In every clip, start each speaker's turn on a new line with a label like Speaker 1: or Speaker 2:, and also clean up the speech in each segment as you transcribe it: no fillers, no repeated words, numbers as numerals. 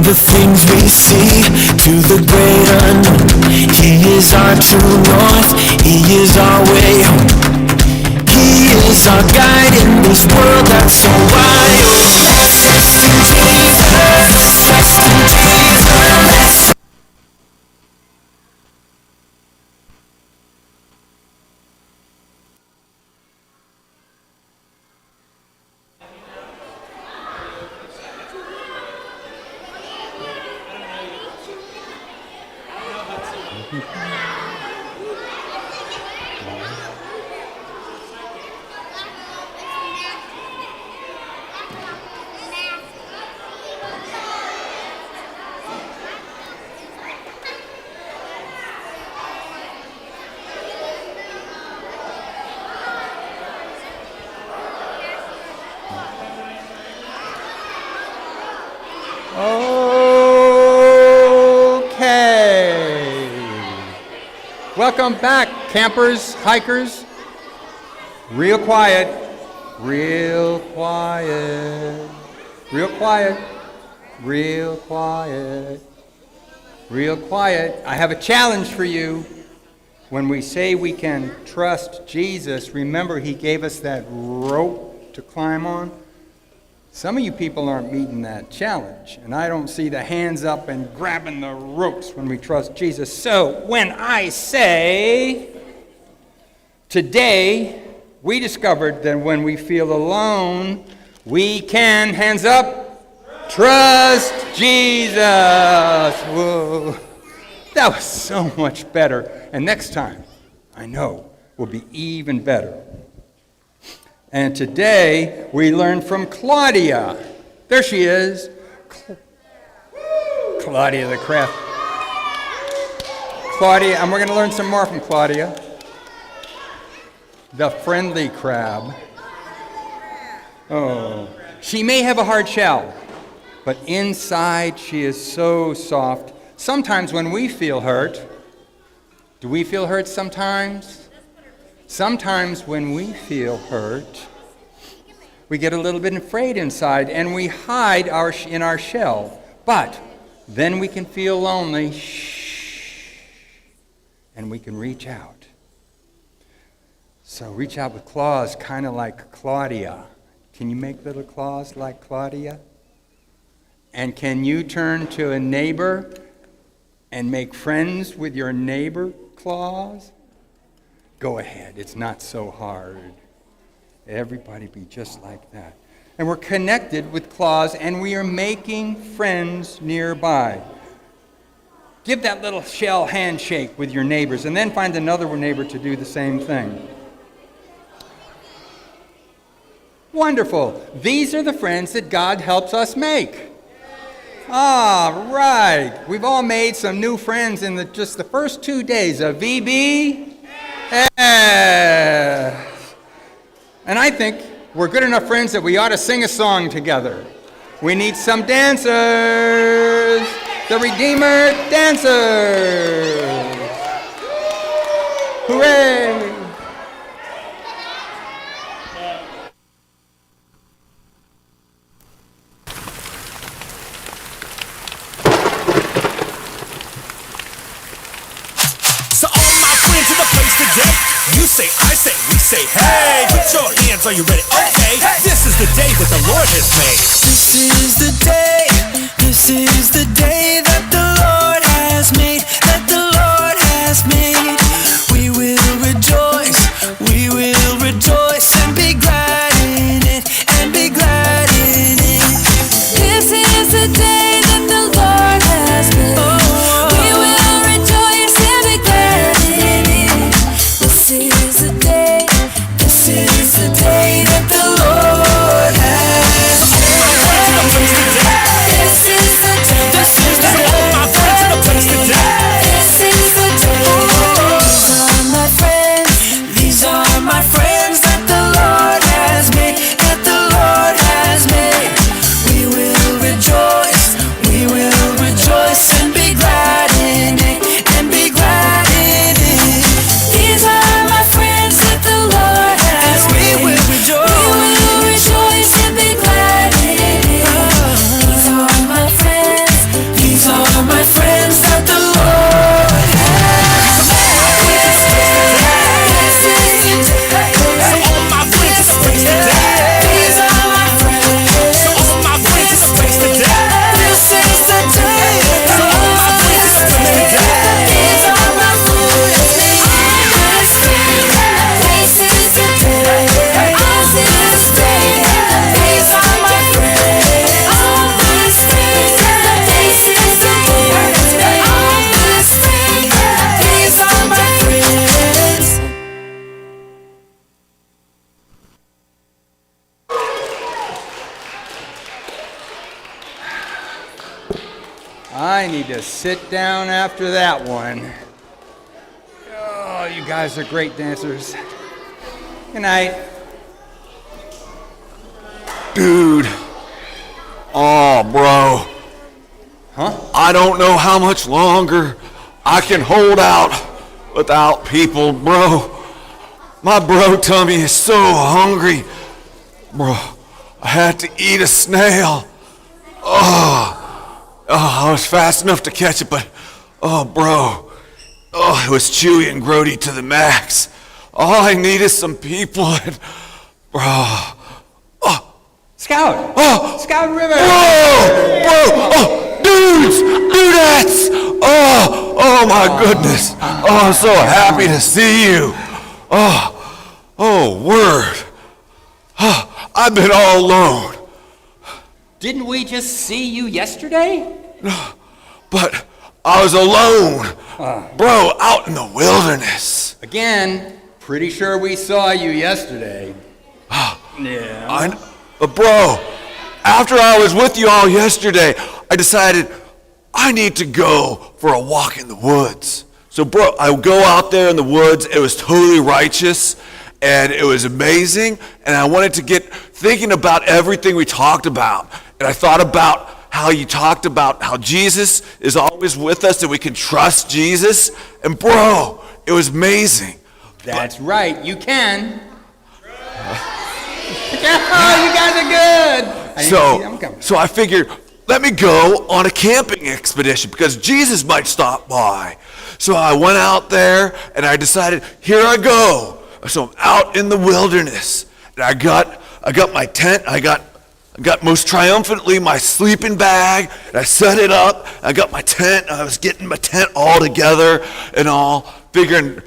Speaker 1: the things we see, to the great unknown. He is our true north, He is our way home. He is our guide in this world that's so wild. Let's trust in Jesus, trust in Jesus.
Speaker 2: Welcome back, campers, hikers. Real quiet, real quiet, real quiet, real quiet, real quiet. I have a challenge for you. When we say we can trust Jesus, remember He gave us that rope to climb on. Some of you people aren't meeting that challenge, and I don't see the hands up and grabbing the ropes when we trust Jesus. So when I say, today we discovered that when we feel alone, we can, hands up, trust Jesus. Whoa, that was so much better. And next time, I know, will be even better. And today, we learned from Claudia. There she is. Claudia the crab. Claudia, and we're going to learn some more from Claudia. The friendly crab. Oh, she may have a hard shell, but inside she is so soft. Sometimes when we feel hurt, do we feel hurt sometimes? Sometimes when we feel hurt, we get a little bit afraid inside and we hide in our shell. But then we can feel lonely, and we can reach out. So reach out with claws, kind of like Claudia. Can you make little claws like Claudia? And can you turn to a neighbor and make friends with your neighbor claws? Go ahead, it's not so hard. Everybody be just like that. And we're connected with claws, and we are making friends nearby. Give that little shell handshake with your neighbors, and then find another neighbor to do the same thing. Wonderful. These are the friends that God helps us make. All right. We've all made some new friends in just the first 2 days of VBS. And I think we're good enough friends that we ought to sing a song together. We need some dancers. The Redeemer dancers. Hooray!
Speaker 3: You say, I say, we say, hey, put your hands, are you ready? Okay, this is the day that the Lord has made.
Speaker 1: This is the day that the Lord has made, that the Lord has made. We will rejoice and be glad in it, and be glad in it. This is the day that the Lord has made. We will rejoice and be glad in it. This is the day that the Lord has made. This is the day.
Speaker 2: I need to sit down after that one. Oh, you guys are great dancers. Good night.
Speaker 4: Dude. Oh, bro.
Speaker 2: Huh?
Speaker 4: I don't know how much longer I can hold out without people, bro. My bro tummy is so hungry. Bro, I had to eat a snail. I was fast enough to catch it, but, bro. It was chewy and grody to the max. All I need is some people and, bro.
Speaker 2: Scout! Scout River!
Speaker 4: Bro! Dudettes! Oh my goodness. I'm so happy to see you. Word. I've been all alone.
Speaker 2: Didn't we just see you yesterday?
Speaker 4: But I was alone. Bro, out in the wilderness.
Speaker 2: Again, pretty sure we saw you yesterday. Yeah.
Speaker 4: But bro, after I was with you all yesterday, I decided I need to go for a walk in the woods. So bro, I go out there in the woods. It was totally righteous and it was amazing. And I wanted to get thinking about everything we talked about. And I thought about how you talked about how Jesus is always with us and we can trust Jesus. And bro, it was amazing.
Speaker 2: That's right, you can. Oh, you guys are good.
Speaker 4: So I figured, let me go on a camping expedition because Jesus might stop by. So I went out there and I decided, here I go. So I'm out in the wilderness and I got my tent. I got most triumphantly my sleeping bag and I set it up. I got my tent. I was getting my tent all together and all. Figuring,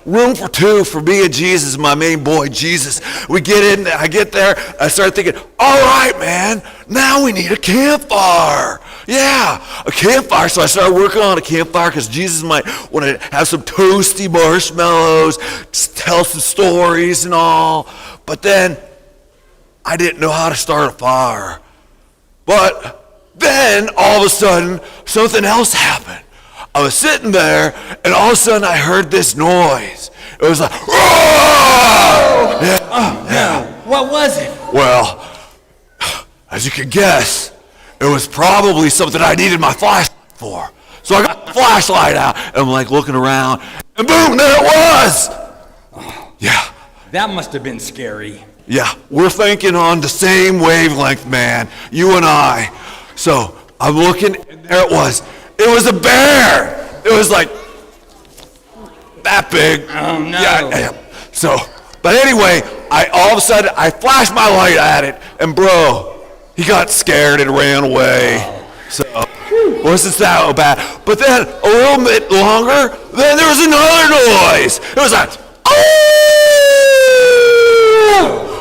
Speaker 4: room for two for me and Jesus, my main boy, Jesus. We get in, I get there, I start thinking, all right, man, now we need a campfire. Yeah, a campfire. So I started working on a campfire because Jesus might want to have some toasty marshmallows, tell some stories and all. But then I didn't know how to start a fire. But then all of a sudden, something else happened. I was sitting there, and all of a sudden I heard this noise. It was like, "Roar!" Yeah.
Speaker 2: What was it?
Speaker 4: Well, as you can guess, it was probably something I needed my flashlight for. So I got the flashlight out, and I'm like looking around, and boom, there it was. Yeah.
Speaker 2: That must have been scary.
Speaker 4: Yeah, we're thinking on the same wavelength, man, you and I. So I'm looking, and there it was. It was a bear. It was like that big.
Speaker 2: Oh no.
Speaker 4: Yeah. So, but anyway, all of a sudden I flashed my light at it, and bro, he got scared and ran away. So, wasn't that bad? But then a little bit longer, then there was another noise. It was like, oh!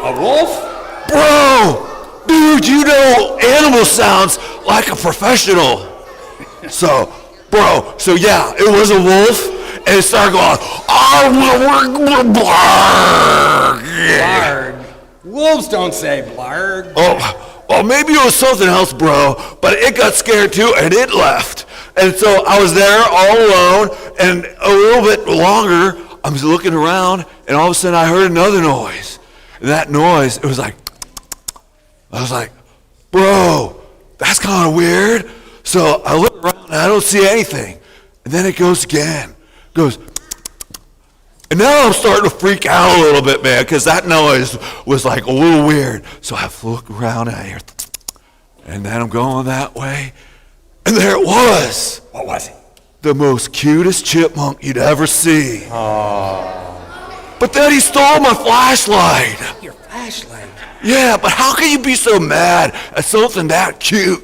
Speaker 2: A wolf?
Speaker 4: Bro, dude, animal sounds like a professional. So yeah, it was a wolf, and it started going,
Speaker 2: Blarg. Wolves don't say blarg.
Speaker 4: Oh, well, maybe it was something else, bro, but it got scared too, and it left. And so I was there all alone, and a little bit longer, I was looking around, and all of a sudden I heard another noise. And that noise, it was like, I was like, bro, that's kind of weird. So I look around and I don't see anything. And then it goes again. Goes. And now I'm starting to freak out a little bit, man, because that noise was like a little weird. So I look around and I hear, and then I'm going that way. And there it was.
Speaker 2: What was it?
Speaker 4: The most cutest chipmunk you'd ever see.
Speaker 2: Oh.
Speaker 4: But then he stole my flashlight.
Speaker 2: Your flashlight?
Speaker 4: Yeah, but how can you be so mad at something that cute?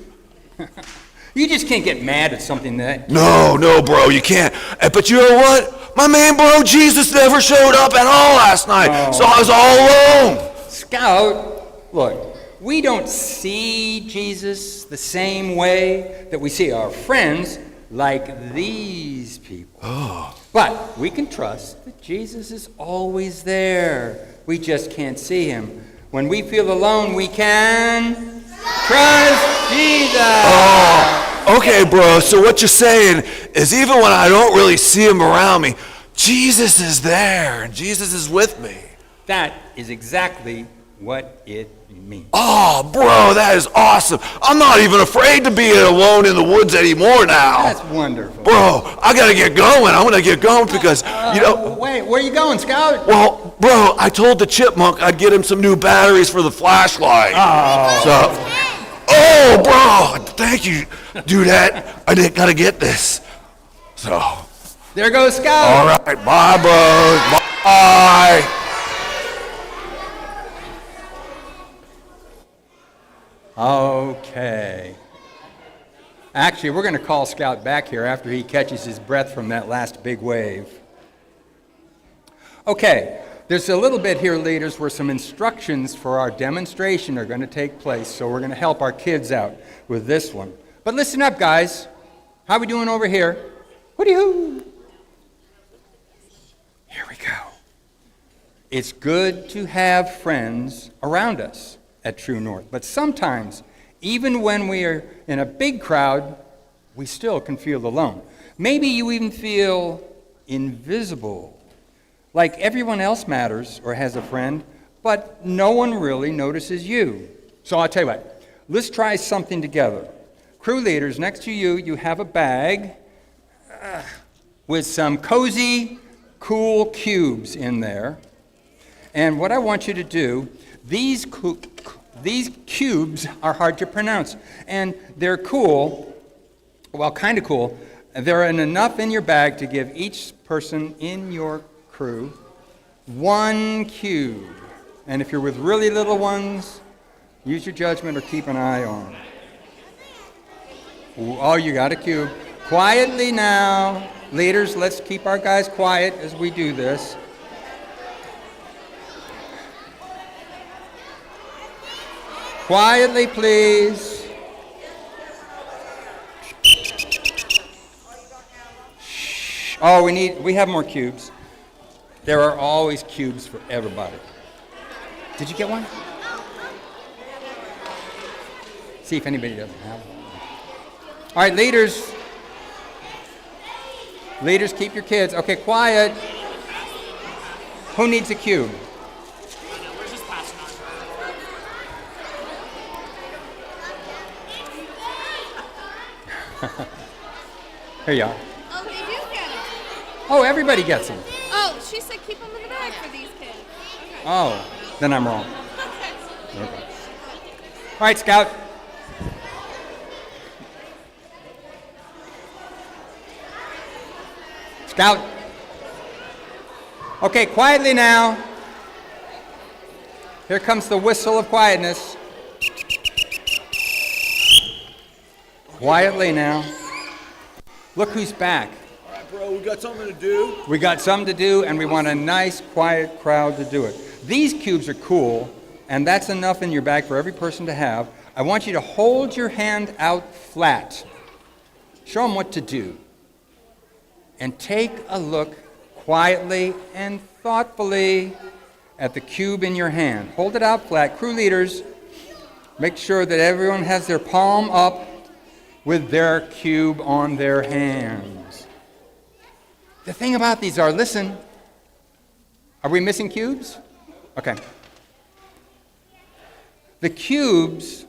Speaker 2: You just can't get mad at something that...
Speaker 4: No, bro, you can't. But you know what? My man, bro, Jesus never showed up at all last night, so I was all alone.
Speaker 2: Scout, look, we don't see Jesus the same way that we see our friends like these people.
Speaker 4: Oh.
Speaker 2: But we can trust that Jesus is always there. We just can't see him. When we feel alone, we can trust Jesus.
Speaker 4: Okay, bro, so what you're saying is even when I don't really see him around me, Jesus is there and Jesus is with me.
Speaker 2: That is exactly what it means.
Speaker 4: Oh, bro, that is awesome. I'm not even afraid to be alone in the woods anymore now.
Speaker 2: That's wonderful.
Speaker 4: Bro, I gotta get going. I'm gonna get going because,
Speaker 2: Wait, where are you going, Scout?
Speaker 4: well, bro, I told the chipmunk I'd get him some new batteries for the flashlight. Oh, bro, thank you, Dudette. I gotta get this. So,
Speaker 2: There goes Scout.
Speaker 4: all right, bye, bros. Bye.
Speaker 2: Okay. Actually, we're going to call Scout back here after he catches his breath from that last big wave. Okay, there's a little bit here, leaders, where some instructions for our demonstration are going to take place, so we're going to help our kids out with this one. But listen up, guys. How we doing over here? Hooty-hoo! Here we go. It's good to have friends around us at True North, but sometimes, even when we are in a big crowd, we still can feel alone. Maybe you even feel invisible, like everyone else matters or has a friend, but no one really notices you. So I'll tell you what, let's try something together. Crew leaders, next to you, you have a bag with some cozy, cool cubes in there. And what I want you to do, these cubes are hard to pronounce, and they're cool, well, kind of cool. There are enough in your bag to give each person in your crew one cube. And if you're with really little ones, use your judgment or keep an eye on. Oh, you got a cube. Quietly now. Leaders, let's keep our guys quiet as we do this. Quietly, please. Shh. Oh, we have more cubes. There are always cubes for everybody. Did you get one? See if anybody doesn't have one. All right, leaders. Leaders, keep your kids. Okay, quiet. Who needs a cube? Here you are.
Speaker 5: Oh, they do get it.
Speaker 2: Oh, everybody gets them.
Speaker 5: Oh, she said keep them in the bag for these kids. Okay.
Speaker 2: Oh, then I'm wrong. Okay. All right, Scout. Scout. Okay, quietly now. Here comes the whistle of quietness. Quietly now. Look who's back.
Speaker 4: All right, bro, we got something to do.
Speaker 2: We got something to do, and we want a nice, quiet crowd to do it. These cubes are cool, and that's enough in your bag for every person to have. I want you to hold your hand out flat. Show them what to do. And take a look quietly and thoughtfully at the cube in your hand. Hold it out flat. Crew leaders, make sure that everyone has their palm up with their cube on their hands. The thing about these are, listen, are we missing cubes? Okay. The cubes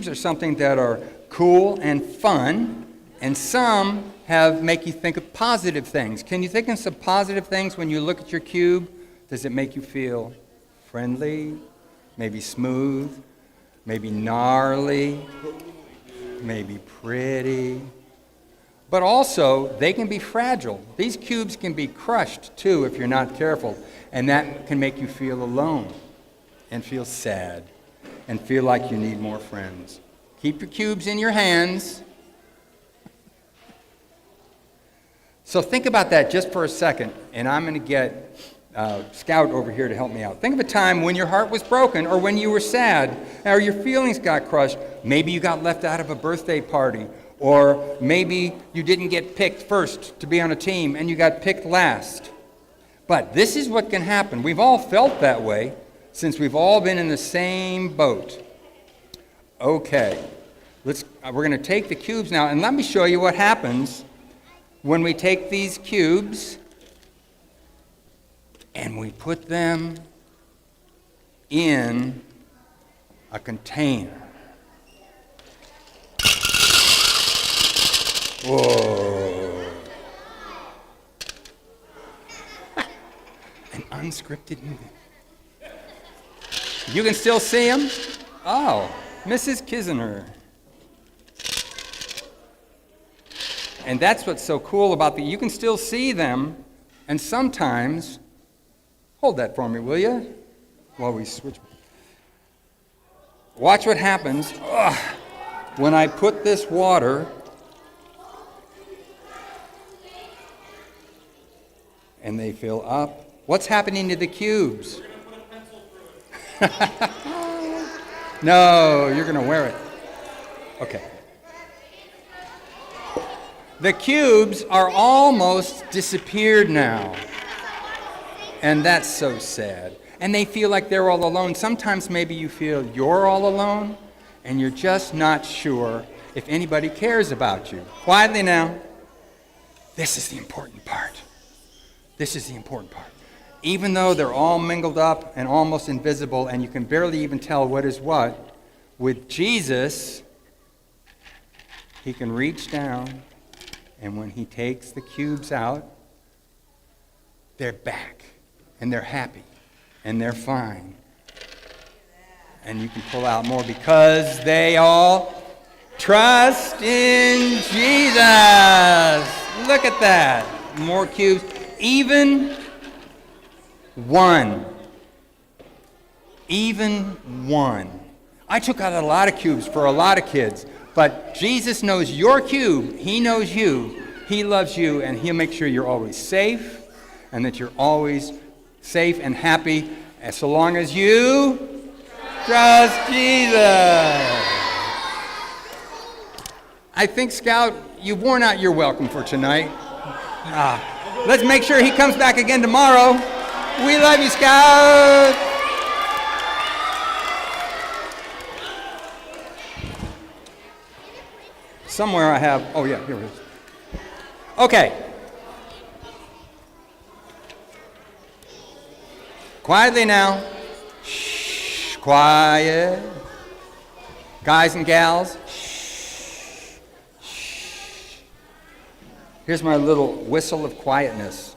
Speaker 2: are something that are cool and fun, and some make you think of positive things. Can you think of some positive things when you look at your cube? Does it make you feel friendly, maybe smooth, maybe gnarly, maybe pretty? But also, they can be fragile. These cubes can be crushed, too, if you're not careful, and that can make you feel alone and feel sad and feel like you need more friends. Keep your cubes in your hands. So think about that just for a second, and I'm going to get Scout over here to help me out. Think of a time when your heart was broken, or when you were sad, or your feelings got crushed. Maybe you got left out of a birthday party, or maybe you didn't get picked first to be on a team, and you got picked last. But this is what can happen. We've all felt that way, since we've all been in the same boat. Okay. We're going to take the cubes now, and let me show you what happens when we take these cubes and we put them in a container. Whoa. An unscripted movie. You can still see them? Oh, Mrs. Kisner. And that's what's so cool about you can still see them, and sometimes, hold that for me, will you? While we switch. Watch what happens when I put this water and they fill up. What's happening to the cubes? No, you're going to wear it. Okay. The cubes are almost disappeared now. And that's so sad. And they feel like they're all alone. Sometimes maybe you feel you're all alone and you're just not sure if anybody cares about you. Quietly now. This is the important part. This is the important part. Even though they're all mingled up and almost invisible and you can barely even tell what is what, with Jesus, he can reach down, and when he takes the cubes out, they're back, and they're happy, and they're fine. And you can pull out more because they all trust in Jesus. Look at that. More cubes. Even one. I took out a lot of cubes for a lot of kids, but Jesus knows your cube. He knows you. He loves you, and he'll make sure you're always safe and that you're always safe and happy as so long as you trust Jesus. I think, Scout, you've worn out your welcome for tonight. Let's make sure he comes back again tomorrow. We love you, Scout. Somewhere I have, oh yeah, here it is. Okay. Quietly now. Shh, quiet. Guys and gals, shh, shh. Here's my little whistle of quietness.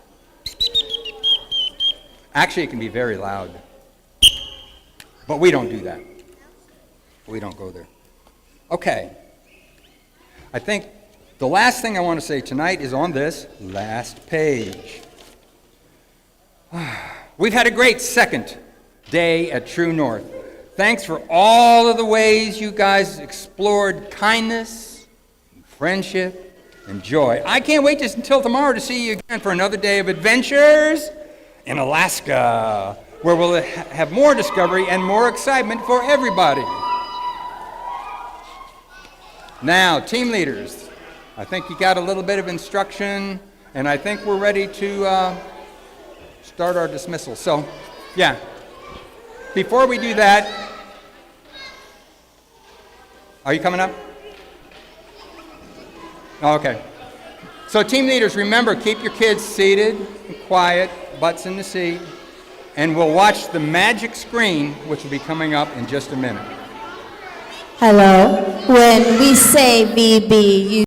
Speaker 2: Actually, it can be very loud. But we don't do that. We don't go there. Okay. I think the last thing I want to say tonight is on this last page. We've had a great second day at True North. Thanks for all of the ways you guys explored kindness, and friendship, and joy. I can't wait just until tomorrow to see you again for another day of adventures in Alaska, where we'll have more discovery and more excitement for everybody. Now, team leaders, I think you got a little bit of instruction, and I think we're ready to start our dismissal. So, yeah, before we do that, are you coming up? Okay. So, team leaders, remember, keep your kids seated and quiet, butts in the seat, and we'll watch the magic screen, which will be coming up in just a minute.
Speaker 6: Hello. When we say VB, you